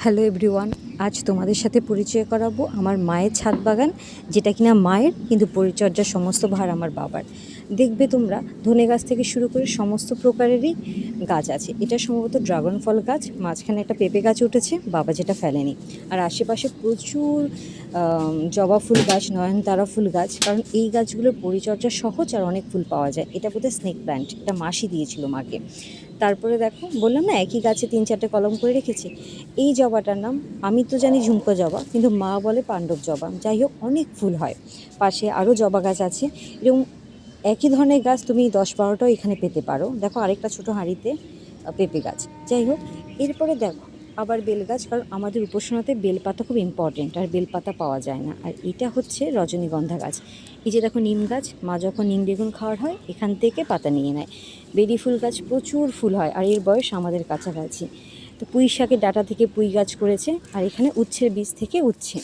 Hello everyone, আজ তোমাদের সাথে পরিচয় করাবো আমার মায়ের ছাদ বাগান, যেটা কিনা মায়ের, কিন্তু পরিচর্যার সমস্ত ভার আমার বাবার। দেখবে তোমরা, ধনে গাছ থেকে শুরু করে সমস্ত প্রকারেরই গাছ আছে। এটা সম্ভবত ড্রাগন ফল গাছ, মাঝখানে একটা পেঁপে গাছ উঠেছে, বাবা যেটা ফেলেনি। আর আশেপাশে প্রচুর জবা ফুল গাছ, নয়নতারা ফুল গাছ, কারণ এই গাছগুলোর পরিচর্যা সহজ আর অনেক ফুল পাওয়া যায়। এটা বোধহয় স্নেক প্ল্যান্ট, এটা মাসি দিয়েছিল মাকে। তারপরে দেখো, বললাম না একই গাছে 3-4টে কলম করে রেখেছি। এই জবাটার নাম, আমি তো জানি ঝুমকো জবা, কিন্তু মা বলে পাণ্ডব জবা। যাই হোক, অনেক ফুল হয়। পাশে আরও জবা গাছ আছে। এরকম একই ধরনের গাছ তুমি 10-12টাও এখানে পেতে পারো। দেখো আরেকটা ছোটো হাঁড়িতে পেঁপে গাছ। যাই হোক, এরপরে দেখো আবার বেল গাছ, কারণ আমাদের উপাসনাতে বেলপাতা খুব ইম্পর্টেন্ট, আর বেলপাতা পাওয়া যায় না। আর এটা হচ্ছে রজনীগন্ধা গাছ। এই যে দেখো নিম গাছ, মা যখন নিম বেগুন খাওয়ার হয় এখান থেকে পাতা নিয়ে নেয়। বেলি ফুল গাছ, প্রচুর ফুল হয়, আর এর বয়স আমাদের কাছাকাছি। তো পুঁই শাকের ডাঁটা থেকে পুঁই গাছ করেছে, আর এখানে উচ্ছের বীজ থেকে উচ্ছে।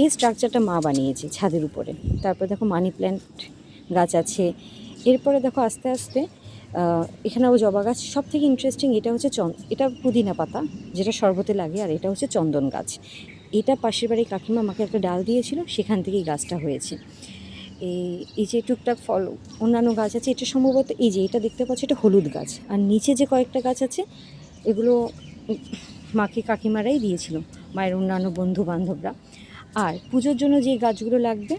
এই স্ট্রাকচারটা মা বানিয়েছে ছাদের উপরে। তারপর দেখো মানি প্ল্যান্ট গাছ আছে। এরপরে দেখো আস্তে আস্তে এখানেও জবা গাছ। সব থেকে ইন্টারেস্টিং এটা হচ্ছে এটা পুদিনা পাতা, যেটা শরবতে লাগে। আর এটা হচ্ছে চন্দন গাছ। এটা পাশের বাড়ির কাকিমা আমাকে একটা ডাল দিয়েছিল, সেখান থেকেই গাছটা হয়েছে। এই যে টুকটাক ফল অন্যান্য গাছ আছে। এটা সম্ভবত, এই যে এটা দেখতে পাচ্ছি, এটা হলুদ গাছ। আর নিচে যে কয়েকটা গাছ আছে, এগুলো মাকে কাকিমারাই দিয়েছিল, মায়ের অন্যান্য বন্ধু বান্ধবরা। আর পুজোর জন্য যে গাছগুলো লাগবে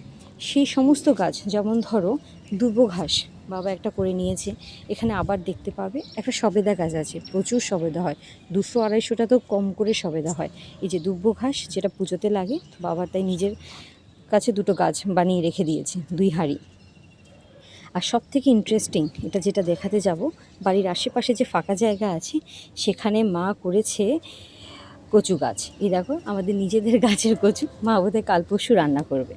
সেই সমস্ত গাছ, যেমন ধরো দুর্ব ঘাস বাবা একটা করে নিয়েছে। এখানে আবার দেখতে পাবে একটা সবেদা গাছ আছে, প্রচুর সবেদা হয়, 200-250টা তো কম করে সবেদা হয়। এই যে দুর্ব ঘাস, যেটা পুজোতে লাগে, বাবা তাই নিজের কাছে 2টো গাছ বানিয়ে রেখে দিয়েছে, 2 হাঁড়ি। আর সব থেকে ইন্টারেস্টিং এটা যেটা দেখাতে যাব, বাড়ির আশেপাশে যে ফাঁকা জায়গা আছে সেখানে মা করেছে কচু গাছ। এই দেখো আমাদের নিজেদের গাছের কচু, মা বোধহয় কাল পরশু রান্না করবে।